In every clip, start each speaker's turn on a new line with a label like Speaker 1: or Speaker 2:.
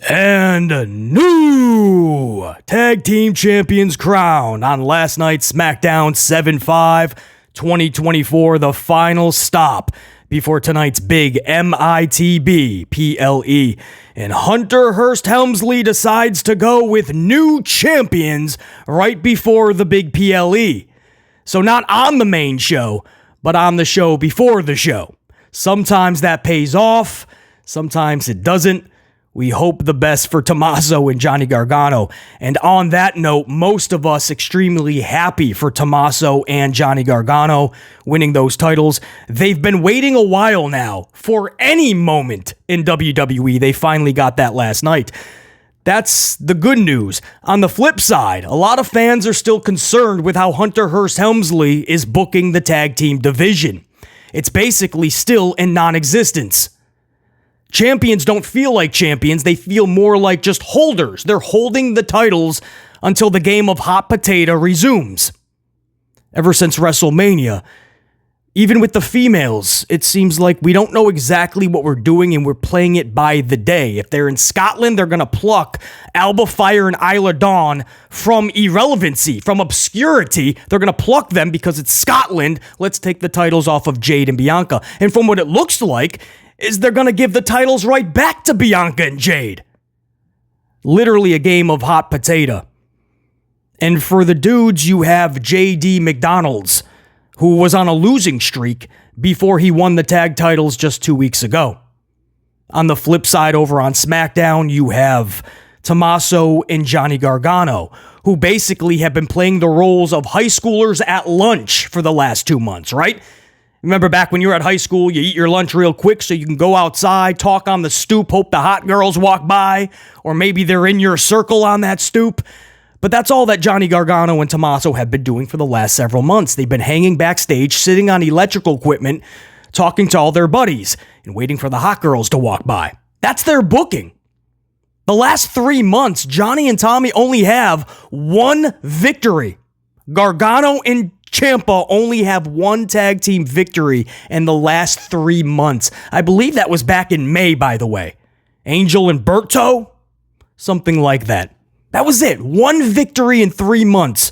Speaker 1: And a new Tag Team Champions crowned on last night's SmackDown 7/5 2024, the final stop before tonight's big MITB PLE. And Hunter Hearst Helmsley decides to go with new champions right before the big PLE. So not on the main show, but on the show before the show. Sometimes that pays off, sometimes it doesn't. We hope the best for Tommaso and Johnny Gargano. And on that note, most of us extremely happy for Tommaso and Johnny Gargano winning those titles. They've been waiting a while now for any moment in WWE. They finally got that last night. That's the good news. On the flip side, a lot of fans are still concerned with how Hunter Hearst Helmsley is booking the tag team division. It's basically still in non-existence. Champions don't feel like champions. They feel more like just holders. They're holding the titles until the game of hot potato resumes. Ever since WrestleMania, even with the females, it seems like we don't know exactly what we're doing and we're playing it by the day. If they're in Scotland, they're going to pluck Alba Fire and Isla Dawn from irrelevancy, from obscurity. They're going to pluck them because it's Scotland. Let's take the titles off of Jade and Bianca. And from what it looks like, is they're going to give the titles right back to Bianca and Jade. Literally a game of hot potato. And for the dudes, you have J.D. McDonald's, who was on a losing streak before he won the tag titles just 2 weeks ago. On the flip side, over on SmackDown, you have Tommaso and Johnny Gargano, who basically have been playing the roles of high schoolers at lunch for the last 2 months, right? Remember back when you were at high school, you eat your lunch real quick so you can go outside, talk on the stoop, hope the hot girls walk by, or maybe they're in your circle on that stoop. But that's all that Johnny Gargano and Tommaso have been doing for the last several months. They've been hanging backstage, sitting on electrical equipment, talking to all their buddies, and waiting for the hot girls to walk by. That's their booking. The last 3 months, Johnny and Tommy only have one victory. Gargano and Ciampa only have one tag team victory in the last 3 months. I believe that was back in May, by the way. Angel and Berto? Something like that. That was it. One victory in 3 months.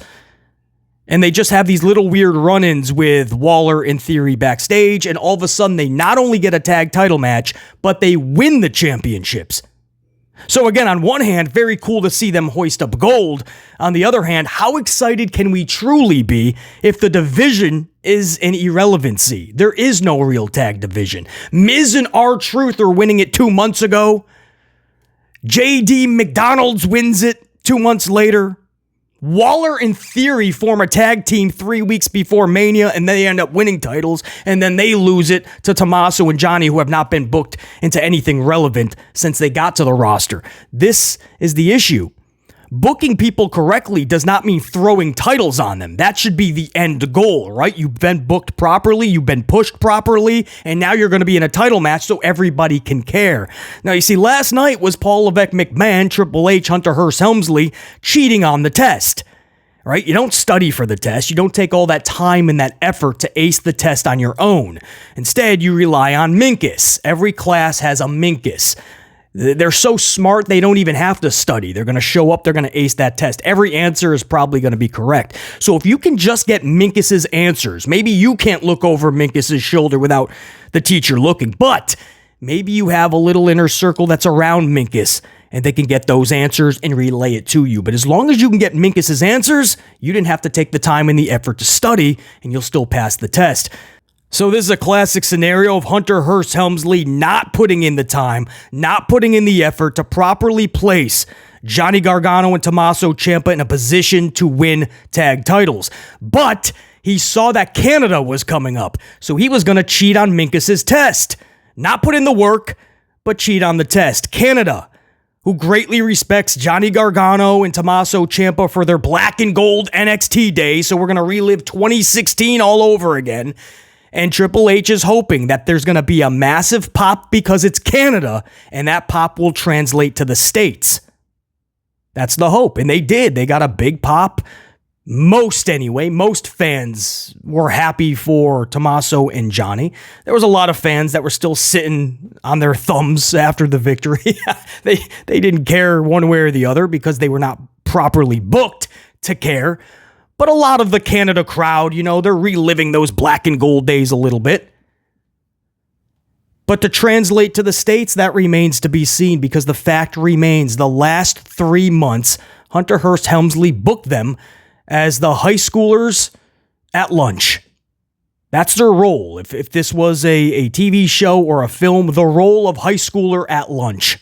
Speaker 1: And they just have these little weird run-ins with Waller and Theory backstage, and all of a sudden they not only get a tag title match, but they win the championships. So again, on one hand, very cool to see them hoist up gold. On the other hand, how excited can we truly be if the division is an irrelevancy? There is no real tag division. Miz and R-Truth are winning it 2 months ago. J.D. McDonald's wins it 2 months later. Waller and Theory form a tag team 3 weeks before Mania, and they end up winning titles, and then they lose it to Tommaso and Johnny, who have not been booked into anything relevant since they got to the roster. This is the issue. Booking people correctly does not mean throwing titles on them. That should be the end goal, right? You've been booked properly, you've been pushed properly, and now you're going to be in a title match so everybody can care. Now, you see, last night was Paul Levesque McMahon, Triple H, Hunter Hearst Helmsley cheating on the test, right? You don't study for the test. You don't take all that time and that effort to ace the test on your own. Instead, you rely on Minkus. Every class has a Minkus. They're so smart, they don't even have to study. They're going to show up, they're going to ace that test. Every answer is probably going to be correct. So if you can just get Minkus's answers, maybe you can't look over Minkus's shoulder without the teacher looking, but maybe you have a little inner circle that's around Minkus, and they can get those answers and relay it to you. But as long as you can get Minkus's answers, you didn't have to take the time and the effort to study, and you'll still pass the test. So this is a classic scenario of Hunter Hearst Helmsley not putting in the time, not putting in the effort to properly place Johnny Gargano and Tommaso Ciampa in a position to win tag titles. But he saw that Canada was coming up, so he was going to cheat on Minkus's test. Not put in the work, but cheat on the test. Canada, who greatly respects Johnny Gargano and Tommaso Ciampa for their black and gold NXT days, so we're going to relive 2016 all over again. And Triple H is hoping that there's going to be a massive pop because it's Canada, and that pop will translate to the States. That's the hope. And they did. They got a big pop Most fans were happy for Tommaso and Johnny. There was a lot of fans that were still sitting on their thumbs after the victory. They didn't care one way or the other because they were not properly booked to care. But a lot of the Canada crowd, they're reliving those black and gold days a little bit. But to translate to the States, that remains to be seen because the fact remains the last 3 months, Hunter Hearst Helmsley booked them as the high schoolers at lunch. That's their role. If this was a TV show or a film, the role of high schooler at lunch.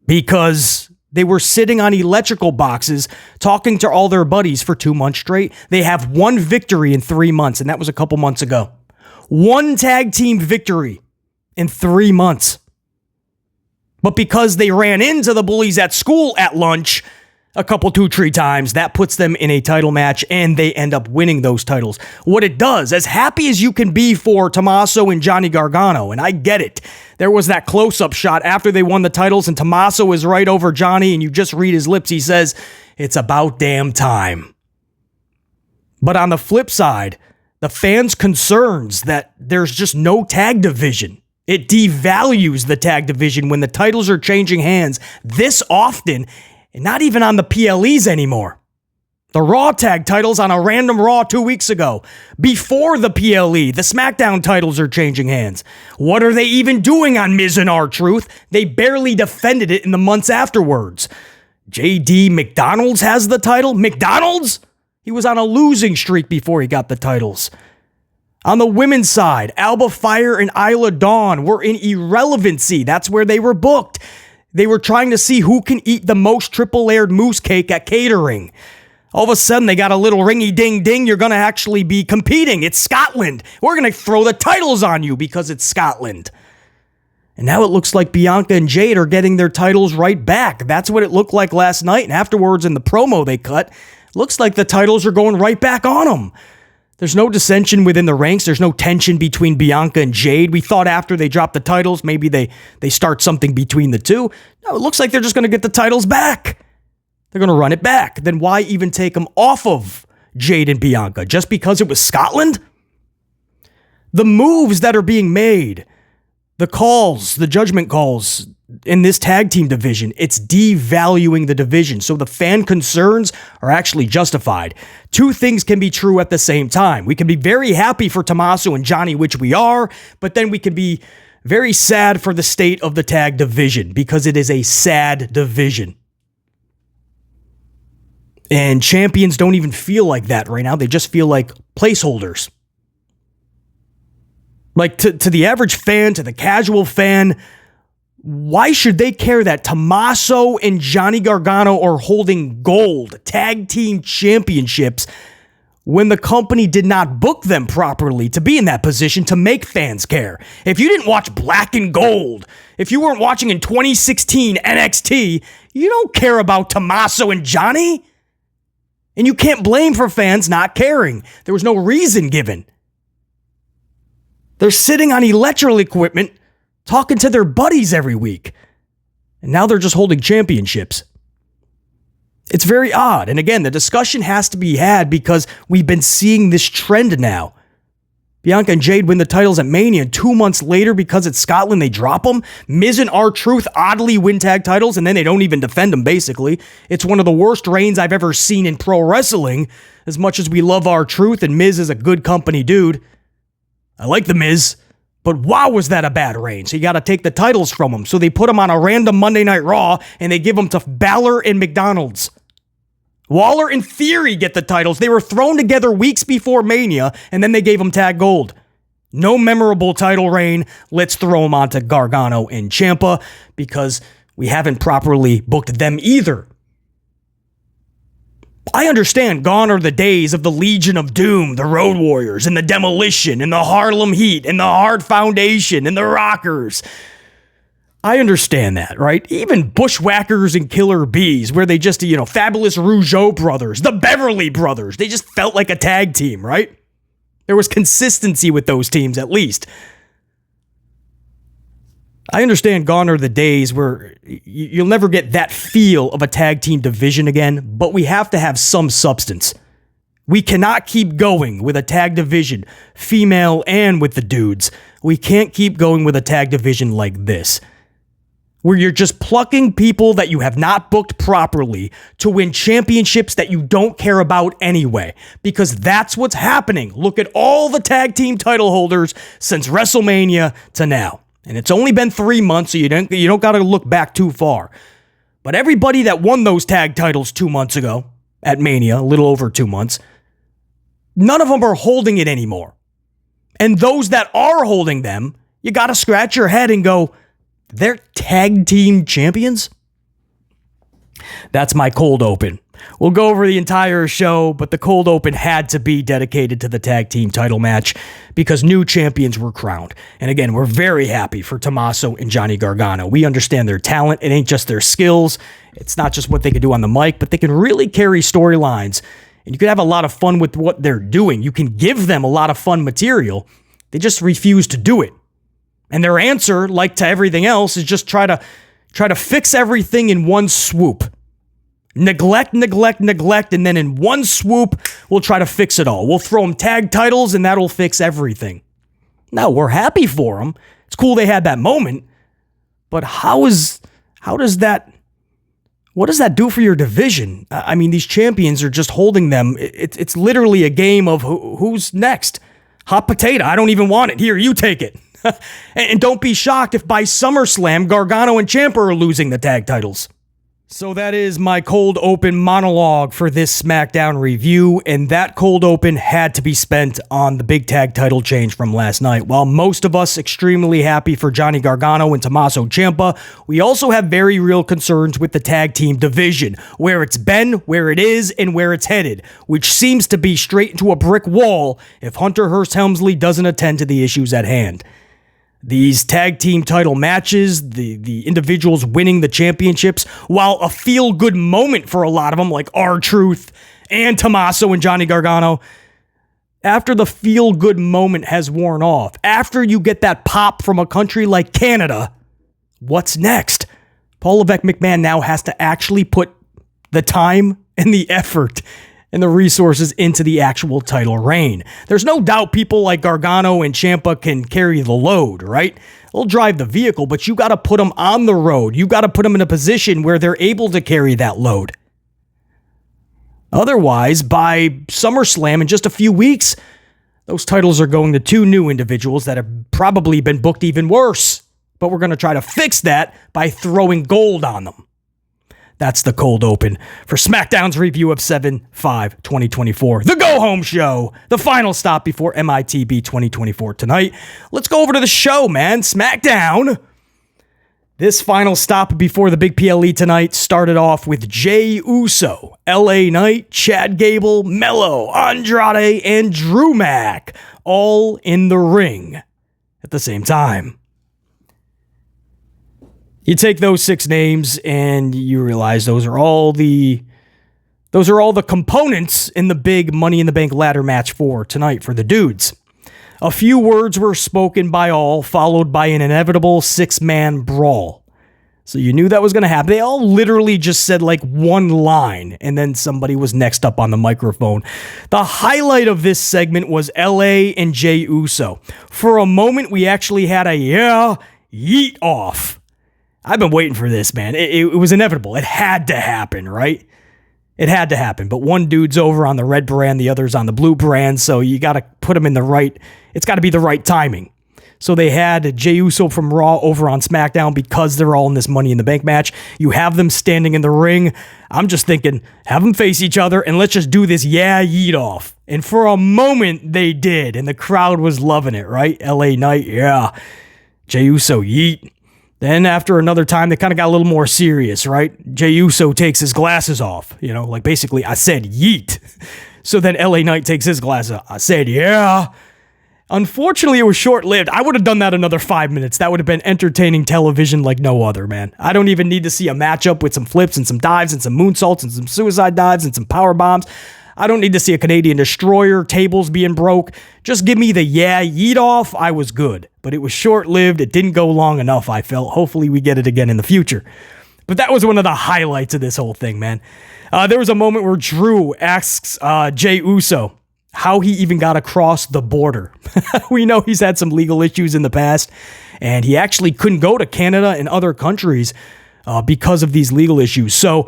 Speaker 1: Because they were sitting on electrical boxes talking to all their buddies for 2 months straight. They have one victory in 3 months, and that was a couple months ago. One tag team victory in 3 months. But because they ran into the bullies at school at lunch a couple 2-3 times, that puts them in a title match and they end up winning those titles. What it does, as happy as you can be for Tommaso and Johnny Gargano, and I get it, there was that close-up shot after they won the titles and Tommaso is right over Johnny and you just read his lips. He says, "It's about damn time." But on the flip side, the fans' concerns that there's just no tag division. It devalues the tag division when the titles are changing hands this often, and not even on the PLEs anymore. The Raw tag titles on a random Raw 2 weeks ago. Before the PLE, the SmackDown titles are changing hands. What are they even doing on Miz and R-Truth? They barely defended it in the months afterwards. JD McDonald's has the title? McDonald's? He was on a losing streak before he got the titles. On the women's side, Alba Fire and Isla Dawn were in irrelevancy. That's where they were booked. They were trying to see who can eat the most triple-layered moose cake at catering. All of a sudden, they got a little ringy-ding-ding. You're going to actually be competing. It's Scotland. We're going to throw the titles on you because it's Scotland. And now it looks like Bianca and Jade are getting their titles right back. That's what it looked like last night. And afterwards, in the promo they cut, looks like the titles are going right back on them. There's no dissension within the ranks. There's no tension between Bianca and Jade. We thought after they dropped the titles, maybe they start something between the two. No, it looks like they're just going to get the titles back. They're going to run it back. Then why even take them off of Jade and Bianca? Just because it was Scotland? The moves that are being made, the calls, the judgment calls in this tag team division, it's devaluing the division. So the fan concerns are actually justified. Two things can be true at the same time. We can be very happy for Tommaso and Johnny, which we are, but then we can be very sad for the state of the tag division because it is a sad division. And champions don't even feel like that right now. They just feel like placeholders. Like to the average fan, to the casual fan, why should they care that Tommaso and Johnny Gargano are holding gold tag team championships when the company did not book them properly to be in that position to make fans care? If you didn't watch Black and Gold, if you weren't watching in 2016 NXT, you don't care about Tommaso and Johnny. And you can't blame for fans not caring. There was no reason given. They're sitting on electrical equipment talking to their buddies every week. And now they're just holding championships. It's very odd. And again, the discussion has to be had because we've been seeing this trend now. Bianca and Jade win the titles at Mania. 2 months later, because it's Scotland, they drop them. Miz and R-Truth oddly win tag titles, and then they don't even defend them, basically. It's one of the worst reigns I've ever seen in pro wrestling. As much as we love R-Truth, and Miz is a good company dude. I like the Miz. But wow, was that a bad reign. So you got to take the titles from them. So they put them on a random Monday Night Raw, and they give them to Balor and McDonald's. Waller and Theory get the titles. They were thrown together weeks before Mania, and then they gave them tag gold. No memorable title reign. Let's throw them onto Gargano and Ciampa because we haven't properly booked them either. I understand gone are the days of the Legion of Doom, the Road Warriors, and the Demolition, and the Harlem Heat, and the Hard Foundation, and the Rockers. I understand that, right? Even Bushwhackers and Killer Bees, where they just, Fabulous Rougeau brothers, the Beverly brothers, they just felt like a tag team, right? There was consistency with those teams, at least. I understand gone are the days where you'll never get that feel of a tag team division again, but we have to have some substance. We cannot keep going with a tag division, female and with the dudes. We can't keep going with a tag division like this, where you're just plucking people that you have not booked properly to win championships that you don't care about anyway, because that's what's happening. Look at all the tag team title holders since WrestleMania to now. And it's only been 3 months, so you don't got to look back too far. But everybody that won those tag titles 2 months ago at Mania, a little over 2 months, none of them are holding it anymore. And those that are holding them, you got to scratch your head and go, they're tag team champions? That's my cold open. We'll go over the entire show, but the cold open had to be dedicated to the tag team title match because new champions were crowned. And again, we're very happy for Tommaso and Johnny Gargano. We understand their talent. It ain't just their skills. It's not just what they can do on the mic, but they can really carry storylines. And you can have a lot of fun with what they're doing. You can give them a lot of fun material. They just refuse to do it. And their answer, like to everything else, is just try to fix everything in one swoop. Neglect, and then in one swoop, we'll try to fix it all. We'll throw them tag titles, and that'll fix everything. No, we're happy for them. It's cool they had that moment. But what does that do for your division? I mean, these champions are just holding them. It's literally a game of who's next. Hot potato. I don't even want it. Here, you take it. And don't be shocked if by SummerSlam, Gargano and Ciampa are losing the tag titles. So that is my cold open monologue for this SmackDown review, and that cold open had to be spent on the big tag title change from last night. While most of us extremely happy for Johnny Gargano and Tommaso Ciampa, we also have very real concerns with the tag team division, where it's been, where it is, and where it's headed, which seems to be straight into a brick wall if Hunter Hearst Helmsley doesn't attend to the issues at hand. These tag team title matches, the individuals winning the championships, while a feel-good moment for a lot of them, like R-Truth and Tommaso and Johnny Gargano, after the feel-good moment has worn off, after you get that pop from a country like Canada, what's next? Paul Levesque McMahon now has to actually put the time and the effort and the resources into the actual title reign. There's no doubt people like Gargano and Ciampa can carry the load, right? They'll drive the vehicle, but you got to put them on the road. You got to put them in a position where they're able to carry that load. Otherwise, by SummerSlam in just a few weeks, those titles are going to two new individuals that have probably been booked even worse. But we're going to try to fix that by throwing gold on them. That's the cold open for SmackDown's review of 7/5/2024. The go-home show. The final stop before MITB 2024 tonight. Let's go over to the show, man. SmackDown. This final stop before the big PLE tonight started off with Jey Uso, LA Knight, Chad Gable, Mello, Andrade, and Drew Mack all in the ring at the same time. You take those 6 names and you realize those are all the components in the big Money in the Bank ladder match for tonight for the dudes. A few words were spoken by all, followed by an inevitable 6-man brawl. So you knew that was going to happen. They all literally just said like one line, and then somebody was next up on the microphone. The highlight of this segment was LA and Jey Uso. For a moment, we actually had a yeet off. I've been waiting for this, man. It was inevitable. It had to happen, right? It had to happen. But one dude's over on the red brand, the other's on the blue brand, so you got to put them in the right... It's got to be the right timing. So they had Jey Uso from Raw over on SmackDown because they're all in this Money in the Bank match. You have them standing in the ring. I'm just thinking, have them face each other and let's just do this yeet off. And for a moment, they did, and the crowd was loving it, right? LA Knight, yeah. Jey Uso, yeet. Then after another time, they kind of got a little more serious, right? Jey Uso takes his glasses off, like basically I said yeet. So then LA Knight takes his glasses off. I said, yeah. Unfortunately, it was short-lived. I would have done that another 5 minutes. That would have been entertaining television like no other, man. I don't even need to see a matchup with some flips and some dives and some moonsaults and some suicide dives and some power bombs. I don't need to see a Canadian destroyer, tables being broke. Just give me the yeet off. I was good. But it was short-lived. It didn't go long enough, I felt. Hopefully we get it again in the future. But that was one of the highlights of this whole thing, man. There was a moment where Drew asks Jey Uso how he even got across the border. We know he's had some legal issues in the past, and he actually couldn't go to Canada and other countries because of these legal issues. So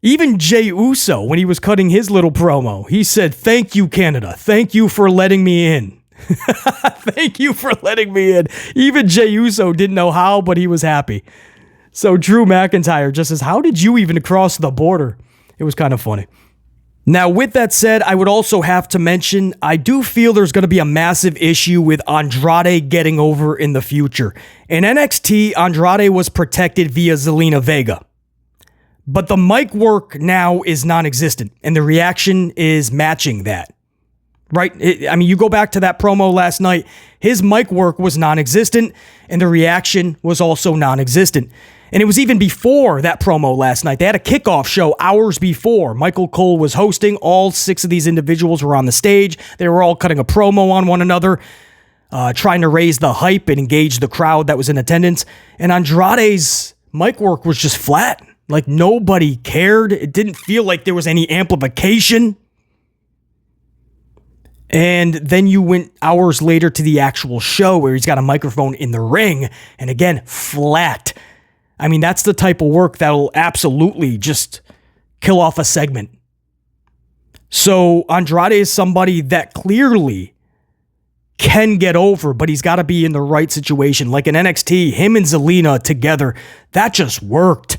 Speaker 1: even Jey Uso, when he was cutting his little promo, he said, "Thank you, Canada. Thank you for letting me in." Thank you for letting me in. Even Jey Uso didn't know how, but he was happy. So Drew McIntyre just says, "How did you even cross the border?" It was kind of funny. Now, with that said, I would also have to mention, I do feel there's going to be a massive issue with Andrade getting over in the future. In NXT, Andrade was protected via Zelina Vega. But the mic work now is non-existent, and the reaction is matching that. Right? I mean, you go back to that promo last night, his mic work was non-existent, and the reaction was also non-existent. And it was even before that promo last night. They had a kickoff show hours before. Michael Cole was hosting. All 6 of these individuals were on the stage. They were all cutting a promo on one another, trying to raise the hype and engage the crowd that was in attendance. And Andrade's mic work was just flat. Like, nobody cared. It didn't feel like there was any amplification. And then you went hours later to the actual show where he's got a microphone in the ring. And again, flat. I mean, that's the type of work that'll absolutely just kill off a segment. So Andrade is somebody that clearly can get over, but he's got to be in the right situation. Like in NXT, him and Zelina together, that just worked.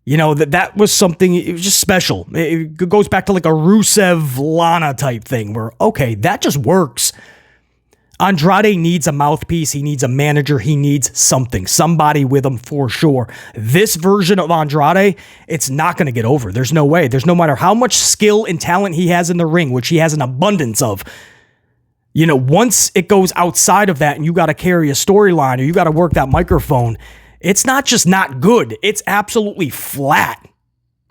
Speaker 1: You know, that was something, it was just special. It goes back to like a Rusev-Lana type thing where, okay, that just works. Andrade needs a mouthpiece. He needs a manager. He needs something, somebody with him for sure. This version of Andrade, it's not going to get over. There's no way. There's no matter how much skill and talent he has in the ring, which he has an abundance of. You know, once it goes outside of that and you got to carry a storyline or you got to work that microphone, it's not just not good. It's absolutely flat.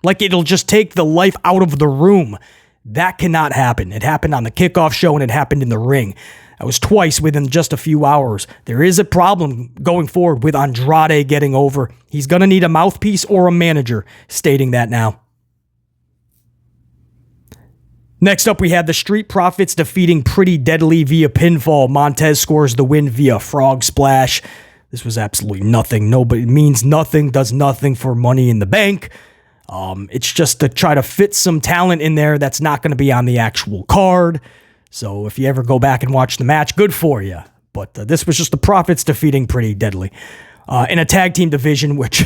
Speaker 1: Like it'll just take the life out of the room. That cannot happen. It happened on the kickoff show and it happened in the ring. That was twice within just a few hours. There is a problem going forward with Andrade getting over. He's going to need a mouthpiece or a manager, stating that now. Next up, we have the Street Profits defeating Pretty Deadly via pinfall. Montez scores the win via frog splash. This was absolutely nothing. Nobody means nothing, does nothing for Money in the Bank. It's just to try to fit some talent in there that's not going to be on the actual card. So if you ever go back and watch the match, good for you. But this was just the Profits defeating Pretty Deadly. In a tag team division, which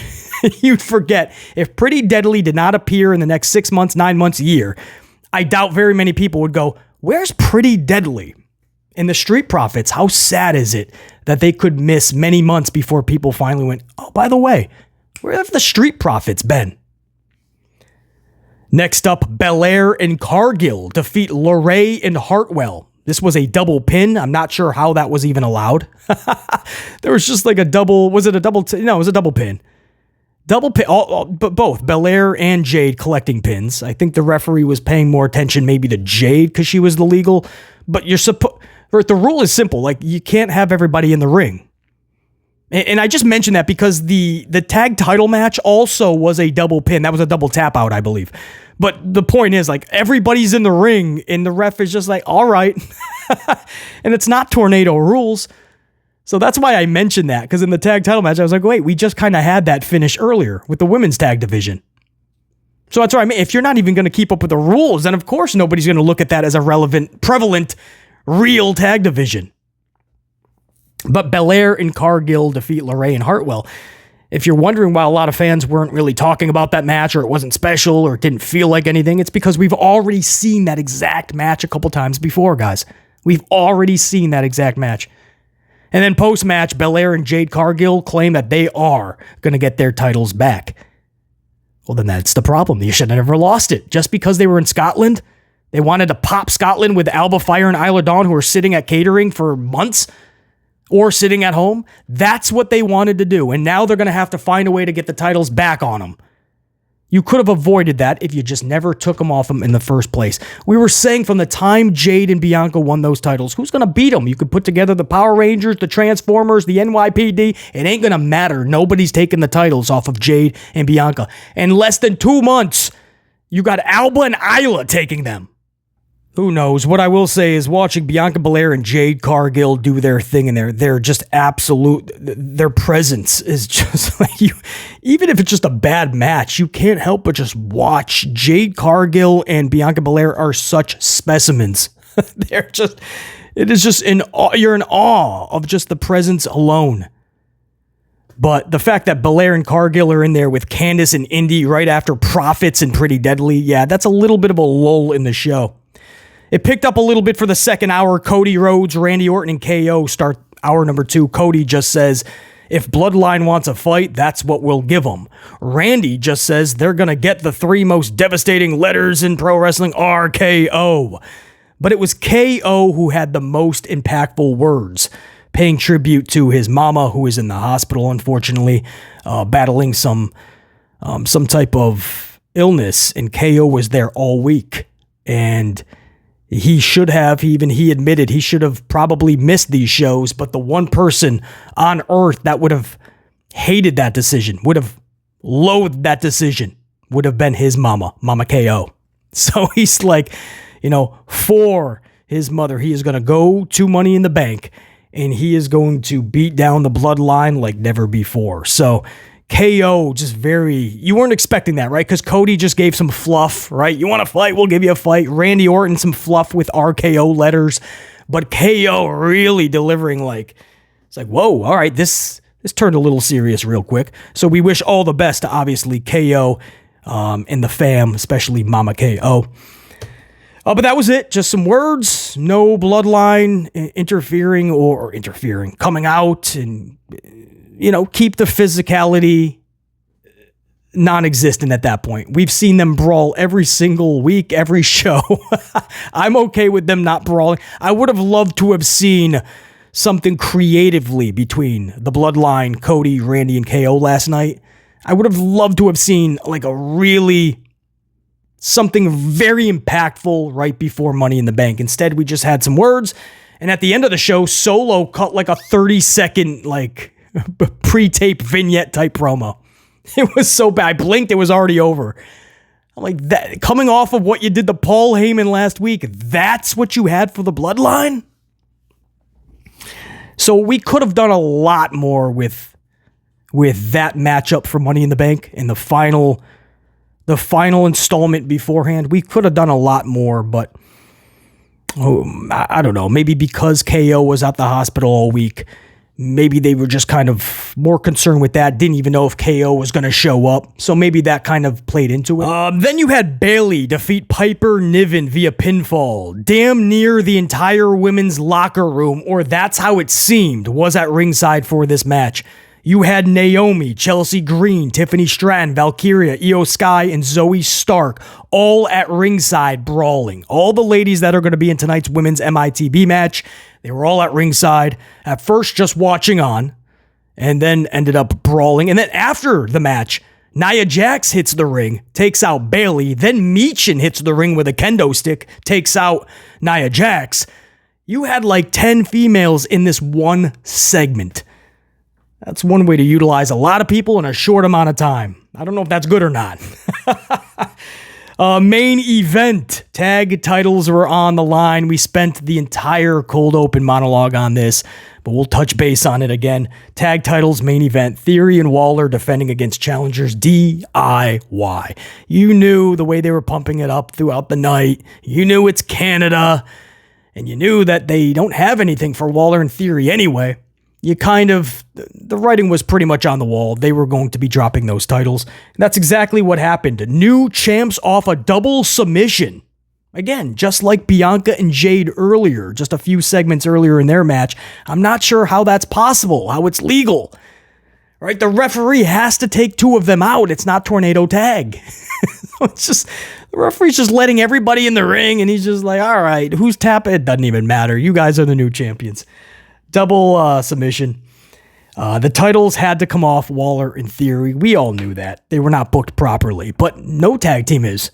Speaker 1: you'd forget, if Pretty Deadly did not appear in the next 6 months, 9 months, a year, I doubt very many people would go, where's Pretty Deadly? In the Street Profits, how sad is it that they could miss many months before people finally went, oh, by the way, where have the Street Profits been? Next up, Belair and Cargill defeat LeRae and Hartwell. This was a double pin. I'm not sure how that was even allowed. There was just like a double, was it a double? No, it was a double pin. Double pin, but both Belair and Jade collecting pins. I think the referee was paying more attention maybe to Jade because she was the legal, but you're supposed, the rule is simple. Like you can't have everybody in the ring. And I just mentioned that because the tag title match also was a double pin. That was a double tap out, I believe. But the point is, like, everybody's in the ring, and the ref is just like, all right. And it's not tornado rules. So that's why I mentioned that, because in the tag title match, I was like, wait, we just kind of had that finish earlier with the women's tag division. So that's what I mean. If you're not even going to keep up with the rules, then of course nobody's going to look at that as a relevant, prevalent, real tag division. But Belair and Cargill defeat LeRae and Hartwell. If you're wondering why a lot of fans weren't really talking about that match, or it wasn't special, or it didn't feel like anything, it's because we've already seen that exact match a couple times before, guys. We've already seen that exact match. And then post-match, Belair and Jade Cargill claim that they are going to get their titles back. Well, then that's the problem. You should have never lost it. Just because they were in Scotland, they wanted to pop Scotland with Alba Fire and Isla Dawn, who were sitting at catering for months, or sitting at home. That's what they wanted to do. And now they're going to have to find a way to get the titles back on them. You could have avoided that if you just never took them off them in the first place. We were saying from the time Jade and Bianca won those titles, who's going to beat them? You could put together the Power Rangers, the Transformers, the NYPD. It ain't going to matter. Nobody's taking the titles off of Jade and Bianca. In less than 2 months, you got Alba and Isla taking them. Who knows? What I will say is watching Bianca Belair and Jade Cargill do their thing in there, they're just absolute. Their presence is just like you. Even if it's just a bad match, you can't help but just watch. Jade Cargill and Bianca Belair are such specimens. They're just, it is just in awe. You're in awe of just the presence alone. But the fact that Belair and Cargill are in there with Candice and Indi right after Profits and Pretty Deadly, yeah, that's a little bit of a lull in the show. It picked up a little bit for the second hour. Cody Rhodes, Randy Orton, and KO start hour number 2. Cody just says, if Bloodline wants a fight, that's what we'll give them. Randy just says they're going to get the 3 most devastating letters in pro wrestling, RKO. But it was KO who had the most impactful words, paying tribute to his mama, who is in the hospital, unfortunately, battling some type of illness, and KO was there all week. And he should have, he admitted he should have probably missed these shows, but the one person on earth that would have hated that decision, would have loathed that decision, would have been his mama KO. So he's like, for his mother, he is going to go to Money in the Bank, and he is going to beat down the Bloodline like never before. So KO just you weren't expecting that, right? Because Cody just gave some fluff, right? You want to fight? We'll give you a fight. Randy Orton, some fluff with RKO letters. But KO really delivering it's like, whoa, all right, this turned a little serious real quick. So we wish all the best to obviously KO and the fam, especially Mama KO. But that was it. Just some words. No Bloodline interfering, coming out and keep the physicality non-existent at that point. We've seen them brawl every single week, every show. I'm okay with them not brawling. I would have loved to have seen something creatively between the Bloodline, Cody, Randy, and KO last night. I would have loved to have seen something very impactful right before Money in the Bank. Instead, we just had some words. And at the end of the show, Solo cut a 30-second, pre-tape vignette type promo. It was so bad. I blinked, it was already over. I'm like, that coming off of what you did to Paul Heyman last week, that's what you had for the Bloodline? So we could have done a lot more with that matchup for Money in the Bank in the final installment beforehand. We could have done a lot more, but I don't know. Maybe because KO was at the hospital all week, maybe they were just kind of more concerned with that. Didn't even know if KO was going to show up. So maybe that kind of played into it. Then you had Bayley defeat Piper Niven via pinfall. Damn near the entire women's locker room, or that's how it seemed, was at ringside for this match. You had Naomi, Chelsea Green, Tiffany Stratton, Valkyria, Io Sky, and Zoe Stark all at ringside brawling. All the ladies that are going to be in tonight's women's MITB match, they were all at ringside. At first just watching on, and then ended up brawling. And then after the match, Nia Jax hits the ring, takes out Bayley. Then Michin hits the ring with a kendo stick, takes out Nia Jax. You had 10 females in this one segment. That's one way to utilize a lot of people in a short amount of time. I don't know if that's good or not. Main event. Tag titles were on the line. We spent the entire cold open monologue on this, but we'll touch base on it again. Tag titles, main event. Theory and Waller defending against challengers DIY. You knew the way they were pumping it up throughout the night. You knew it's Canada, and you knew that they don't have anything for Waller and Theory anyway. The writing was pretty much on the wall. They were going to be dropping those titles. And that's exactly what happened. New champs off a double submission. Again, just like Bianca and Jade earlier, just a few segments earlier in their match. I'm not sure how that's possible, how it's legal. Right? The referee has to take 2 of them out. It's not tornado tag. It's just, the referee's just letting everybody in the ring, and he's just like, all right, who's tapping? It doesn't even matter. You guys are the new champions. Double submission. The titles had to come off Waller in theory. We all knew that. They were not booked properly, but no tag team is.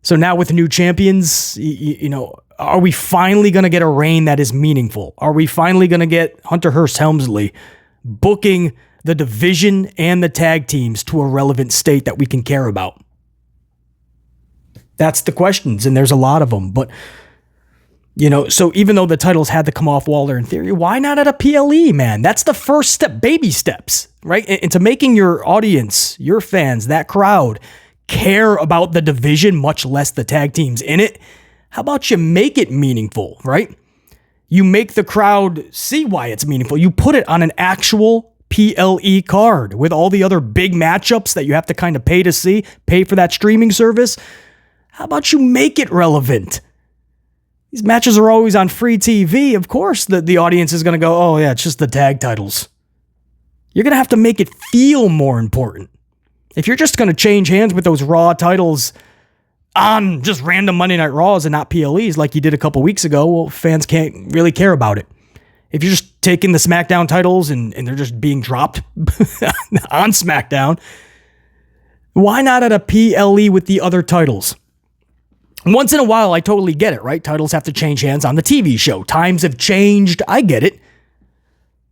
Speaker 1: So now with new champions, are we finally going to get a reign that is meaningful? Are we finally going to get Hunter Hearst Helmsley booking the division and the tag teams to a relevant state that we can care about? That's the questions, and there's a lot of them. But, so even though the titles had to come off Waller in theory, why not at a PLE, man? That's the first step, baby steps, right? Into making your audience, your fans, that crowd care about the division, much less the tag teams in it. How about you make it meaningful, right? You make the crowd see why it's meaningful. You put it on an actual PLE card with all the other big matchups that you have to kind of pay to see, pay for that streaming service. How about you make it relevant? These matches are always on free TV. Of course, the audience is going to go, oh yeah, it's just the tag titles. You're going to have to make it feel more important. If you're just going to change hands with those Raw titles on just random Monday Night Raws and not PLEs like you did a couple weeks ago, well, fans can't really care about it. If you're just taking the SmackDown titles and they're just being dropped on SmackDown, why not at a PLE with the other titles? Once in a while, I totally get it, right? Titles have to change hands on the TV show. Times have changed. I get it.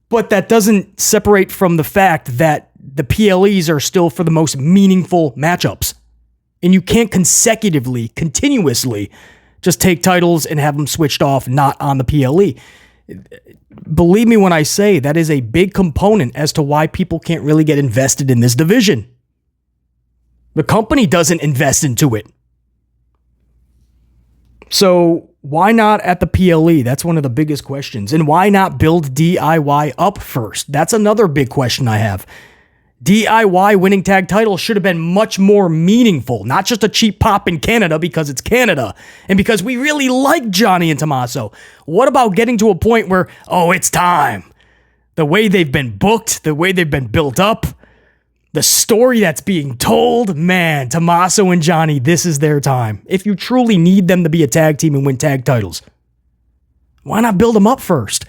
Speaker 1: But that doesn't separate from the fact that the PLEs are still for the most meaningful matchups. And you can't continuously just take titles and have them switched off, not on the PLE. Believe me when I say that is a big component as to why people can't really get invested in this division. The company doesn't invest into it. So why not at the PLE? That's one of the biggest questions. And why not build DIY up first? That's another big question I have. DIY winning tag titles should have been much more meaningful, not just a cheap pop in Canada because it's Canada and because we really like Johnny and Tommaso. What about getting to a point where, it's time? The way they've been booked, the way they've been built up, the story that's being told, man, Tommaso and Johnny, this is their time. If you truly need them to be a tag team and win tag titles, why not build them up first?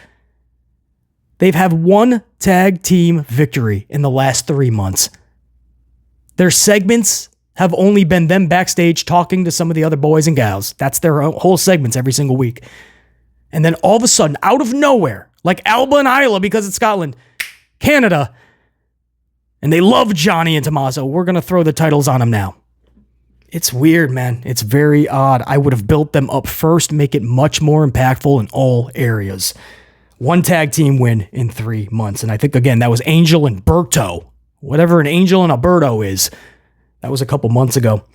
Speaker 1: They've had one tag team victory in the last 3 months. Their segments have only been them backstage talking to some of the other boys and gals. That's their whole segments every single week. And then all of a sudden, out of nowhere, like Alba and Isla because it's Scotland, Canada, and they love Johnny and Tommaso, we're going to throw the titles on them now. It's weird, man. It's very odd. I would have built them up first, make it much more impactful in all areas. One tag team win in 3 months. And I think, again, that was Angel and Berto. Whatever an Angel and Alberto is. That was a couple months ago.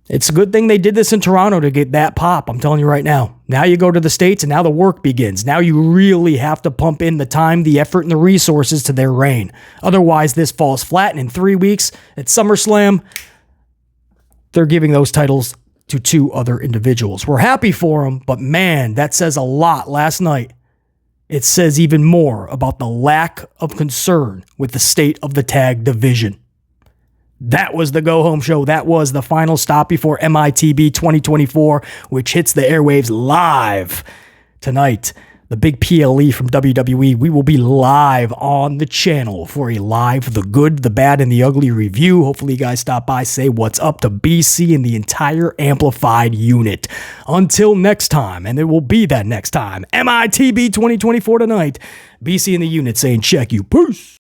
Speaker 1: It's a good thing they did this in Toronto to get that pop. I'm telling you right now. Now you go to the States and now the work begins. Now you really have to pump in the time, the effort, and the resources to their reign. Otherwise, this falls flat. And in 3 weeks at SummerSlam, they're giving those titles to 2 other individuals. We're happy for them, but man, that says a lot last night. It says even more about the lack of concern with the state of the tag division. That was the Go Home Show. That was the final stop before MITB 2024, which hits the airwaves live tonight. The big PLE from WWE. We will be live on the channel for a live The Good, The Bad, and The Ugly review. Hopefully you guys stop by, say what's up to BC and the entire Amplified unit. Until next time, and it will be that next time, MITB 2024 tonight. BC and the unit saying check you. Peace.